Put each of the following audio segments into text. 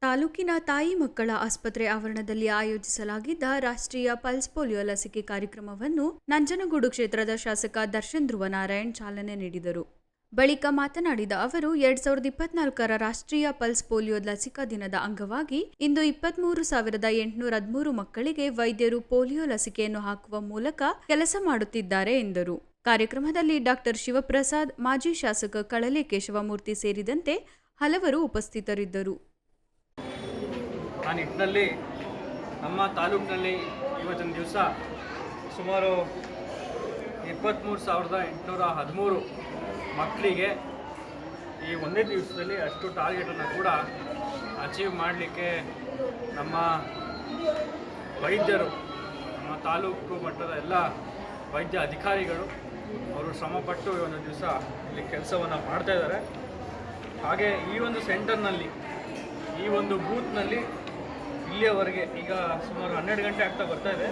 ತಾಲೂಕಿನ ತಾಯಿ ಮಕ್ಕಳ ಆಸ್ಪತ್ರೆ ಆವರಣದಲ್ಲಿ ಆಯೋಜಿಸಲಾಗಿದ್ದ ರಾಷ್ಟ್ರೀಯ ಪಲ್ಸ್ ಪೋಲಿಯೋ ಲಸಿಕೆ ಕಾರ್ಯಕ್ರಮವನ್ನು ನಂಜನಗೂಡು ಕ್ಷೇತ್ರದ ಶಾಸಕ ದರ್ಶನ್ ಧ್ರುವನಾರಾಯಣ್ ಚಾಲನೆ ನೀಡಿದರು. ಬಳಿಕ ಮಾತನಾಡಿದ ಅವರು 2024ರ ರಾಷ್ಟ್ರೀಯ ಪಲ್ಸ್ ಪೋಲಿಯೋ ಲಸಿಕಾ ದಿನದ ಅಂಗವಾಗಿ ಇಂದು 23,813 ಮಕ್ಕಳಿಗೆ ವೈದ್ಯರು ಪೋಲಿಯೋ ಲಸಿಕೆಯನ್ನು ಹಾಕುವ ಮೂಲಕ ಕೆಲಸ ಮಾಡುತ್ತಿದ್ದಾರೆ ಎಂದರು. ಕಾರ್ಯಕ್ರಮದಲ್ಲಿ ಡಾಕ್ಟರ್ ಶಿವಪ್ರಸಾದ್, ಮಾಜಿ ಶಾಸಕ ಕಳಲೆ ಕೇಶವಮೂರ್ತಿ ಸೇರಿದಂತೆ ಹಲವರು ಉಪಸ್ಥಿತರಿದ್ದರು. ಆ ನಿಟ್ಟಿನಲ್ಲಿ ನಮ್ಮ ತಾಲೂಕಿನಲ್ಲಿ ಇವತ್ತಿನ ದಿವಸ ಸುಮಾರು 23,813 ಮಕ್ಕಳಿಗೆ ಈ ಒಂದೇ ದಿವಸದಲ್ಲಿ ಅಷ್ಟು ಟಾರ್ಗೆಟನ್ನು ಕೂಡ ಅಚೀವ್ ಮಾಡಲಿಕ್ಕೆ ನಮ್ಮ ವೈದ್ಯರು, ನಮ್ಮ ತಾಲೂಕು ಮಟ್ಟದ ಎಲ್ಲ ವೈದ್ಯ ಅಧಿಕಾರಿಗಳು ಅವರು ಶ್ರಮಪಟ್ಟು ಈ ಒಂದು ದಿವಸ ಇಲ್ಲಿ ಕೆಲಸವನ್ನು ಮಾಡ್ತಾಯಿದ್ದಾರೆ. ಹಾಗೆ ಈ ಒಂದು ಸೆಂಟರ್ನಲ್ಲಿ, ಈ ಒಂದು ಬೂತ್ನಲ್ಲಿ ಇಲ್ಲಿಯವರೆಗೆ ಈಗ ಸುಮಾರು 12 ಗಂಟೆ ಆಗ್ತಾ ಬರ್ತಾ ಇದೆ.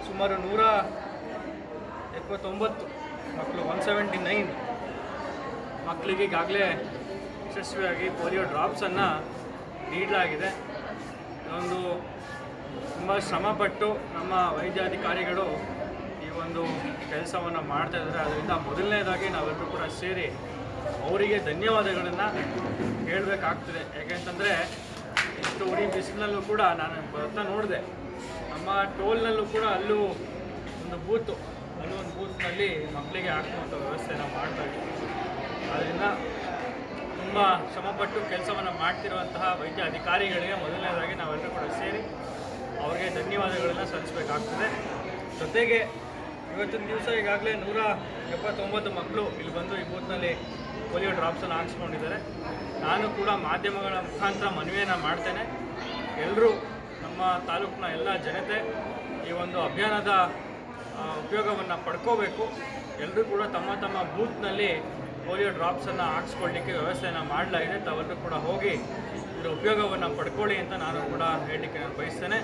ಸುಮಾರು 179 ಮಕ್ಕಳು, 179 ಮಕ್ಕಳಿಗೆ ಈಗಾಗಲೇ ಯಶಸ್ವಿಯಾಗಿ ಪೋಲಿಯೋ ಡ್ರಾಪ್ಸನ್ನು ನೀಡಲಾಗಿದೆ. ಇದೊಂದು ತುಂಬ ಶ್ರಮಪಟ್ಟು ನಮ್ಮ ವೈದ್ಯಾಧಿಕಾರಿಗಳು ಈ ಒಂದು ಕೆಲಸವನ್ನು ಮಾಡ್ತಾ ಇದ್ದಾರೆ. ಅದರಿಂದ ಮೊದಲನೇದಾಗಿ ನಾವೆಲ್ಲರೂ ಕೂಡ ಸೇರಿ ಅವರಿಗೆ ಧನ್ಯವಾದಗಳನ್ನು ಹೇಳಬೇಕಾಗ್ತದೆ. ಯಾಕೆಂತಂದರೆ ಇಷ್ಟು ಉರಿ ಬಿಸಿಲಲ್ಲೂ ಕೂಡ ನಾನು ಬರ್ತಾ ನೋಡಿದೆ, ನಮ್ಮ ಟೋಲ್ನಲ್ಲೂ ಕೂಡ ಅಲ್ಲೂ ಒಂದು ಬೂತ್ನಲ್ಲಿ ಮಕ್ಕಳಿಗೆ ಹಾಕುವಂಥ ವ್ಯವಸ್ಥೆಯನ್ನು ಮಾಡ್ತಾ ಇದ್ದೀವಿ. ಆದ್ದರಿಂದ ತುಂಬ ಶ್ರಮಪಟ್ಟು ಕೆಲಸವನ್ನು ಮಾಡ್ತಿರುವಂತಹ ವೈದ್ಯ ಅಧಿಕಾರಿಗಳಿಗೆ ಮೊದಲನೇದಾಗಿ ನಾವೆಲ್ಲರೂ ಕೂಡ ಸೇರಿ ಅವರಿಗೆ ಧನ್ಯವಾದಗಳನ್ನು ಸಲ್ಲಿಸಬೇಕಾಗ್ತದೆ. ಜೊತೆಗೆ ಇವತ್ತಿನ ದಿವಸ ಈಗಾಗಲೇ 179 ಮಕ್ಕಳು ಇಲ್ಲಿ ಬಂದು ಈ ಬೂತ್ನಲ್ಲಿ ಪೋಲಿಯೋ ಡ್ರಾಪ್ಸನ್ನು ಹಾಕ್ಸ್ಕೊಂಡಿದ್ದಾರೆ. ನಾನು ಕೂಡ ಮಾಧ್ಯಮಗಳ ಮುಖಾಂತರ ಮನವಿಯನ್ನು ಮಾಡ್ತೇನೆ. ಎಲ್ಲರೂ ನಮ್ಮ ತಾಲೂಕಿನ ಎಲ್ಲ ಜನತೆ ಈ ಒಂದು ಅಭಿಯಾನದ ಉಪಯೋಗವನ್ನು ಪಡ್ಕೋಬೇಕು. ಎಲ್ಲರೂ ಕೂಡ ತಮ್ಮ ತಮ್ಮ ಬೂತ್ನಲ್ಲಿ ಪೋಲಿಯೋ ಡ್ರಾಪ್ಸನ್ನು ಹಾಕ್ಸ್ಕೊಳ್ಳಿಕ್ಕೆ ವ್ಯವಸ್ಥೆಯನ್ನು ಮಾಡಲಾಗಿದೆ. ತಾವೆಲ್ಲರೂ ಕೂಡ ಹೋಗಿ ಇದರ ಉಪಯೋಗವನ್ನು ಪಡ್ಕೊಳ್ಳಿ ಅಂತ ನಾನು ಕೂಡ ಹೇಳಲಿಕ್ಕೆ ನಾನು ಬಯಸ್ತೇನೆ.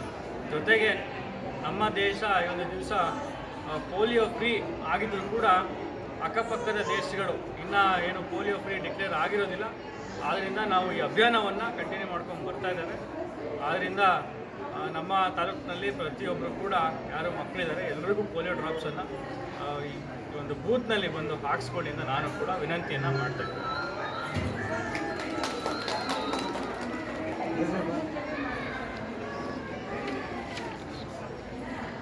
ಜೊತೆಗೆ ನಮ್ಮ ದೇಶ ಈ ಒಂದು ದಿವಸ ಪೋಲಿಯೋ ಫ್ರೀ ಆಗಿದ್ದರೂ ಕೂಡ ಅಕ್ಕಪಕ್ಕದ ದೇಶಗಳು ಇನ್ನೂ ಏನು ಪೋಲಿಯೋ ಫ್ರೀ ಡಿಕ್ಲೇರ್ ಆಗಿರೋದಿಲ್ಲ. ಆದ್ದರಿಂದ ನಾವು ಈ ಅಭಿಯಾನವನ್ನು ಕಂಟಿನ್ಯೂ ಮಾಡ್ಕೊಂಡು ಬರ್ತಾ ಇದ್ದೇವೆ. ಆದ್ದರಿಂದ ನಮ್ಮ ತಾಲೂಕಿನಲ್ಲಿ ಪ್ರತಿಯೊಬ್ಬರು ಕೂಡ ಯಾರು ಮಕ್ಕಳಿದ್ದಾರೆ ಎಲ್ಲರಿಗೂ ಪೋಲಿಯೋ ಡ್ರಾಪ್ಸನ್ನು ಈ ಒಂದು ಬೂತ್ನಲ್ಲಿ ಬಂದು ಹಾಕ್ಸ್ಕೊಳ್ಳಿ ಅಂತ ನಾನು ಕೂಡ ವಿನಂತಿಯನ್ನು ಮಾಡ್ತಾ ಇದ್ದೇನೆ.